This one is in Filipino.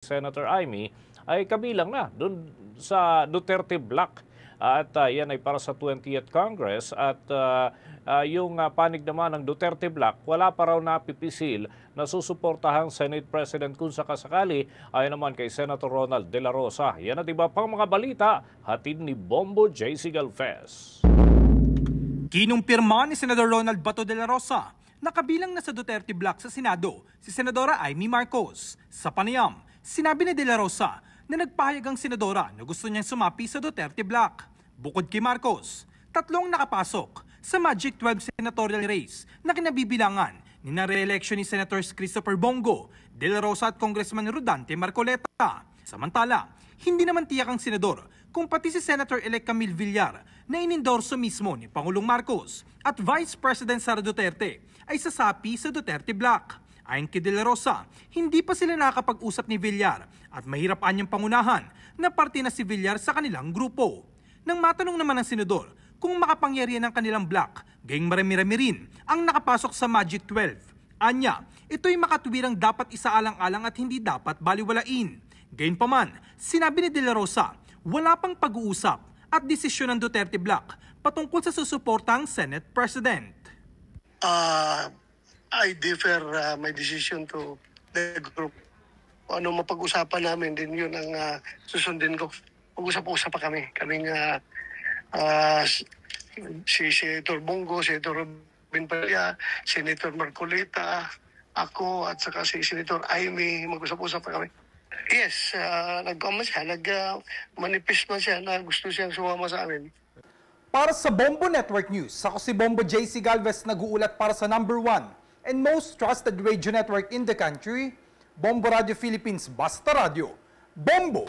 Senator Amy ay kabilang na doon sa Duterte Bloc. At yan ay para sa 20th Congress at yung panig naman ng Duterte Bloc, wala pa raw napipisil na susuportahang Senate President kung sakasakali ay naman kay Senator Ronald De La Rosa. Yan at iba pang mga balita, hatid ni Bombo J.C. Galvez. Kinumpirma ni Senador Ronald Bato de la Rosa na kabilang na sa Duterte Bloc sa Senado si Senadora Amy Marcos. Sa panayam, sinabi ni De La Rosa na nagpahayag ang senadora na gusto niyang sumapi sa Duterte Bloc. Bukod kay Marcos, tatlong nakapasok sa Magic 12 senatorial race na kinabibilangan ni na-re-election ni Senators Christopher Bongo, De La Rosa at Congressman Rodante Marcoleta. Samantala, hindi naman tiyak ang senador kung pati si Senator-elect Camille Villar na inendorso mismo ni Pangulong Marcos at Vice President Sara Duterte ay sasapi sa Duterte Bloc. Ayon kay De La Rosa, hindi pa sila nakakapag-usap ni Villar at mahirap anyang pangunahan na parte na si Villar sa kanilang grupo. Nang matanong naman ng senador kung makapangyarihan ng kanilang bloc, gayong marami-rami rin ang nakapasok sa Magic 12. Anya, ito'y makatuwirang dapat isaalang-alang at hindi dapat baliwalain. Gayunpaman, sinabi ni De La Rosa, wala pang pag-uusap at desisyon ng Duterte Bloc patungkol sa susuportang Senate President. I defer my decision to the group. Ano mapag-usapan namin din yun ang susundin ko. Pag-usap-usap pa kami. Kaming si Senator Bongo, Senator Robin Padilla, Senator Marcoleta, ako at saka si Senator Amy, mag-usap-usap pa kami. Yes, nag-manifest man siya na gusto siyang sumama sa amin. Para sa Bombo Network News, ako si Bombo J.C. Galvez nag-uulat para sa #1 and most trusted radio network in the country, Bombo Radio Philippines, Basta Radio. Bombo!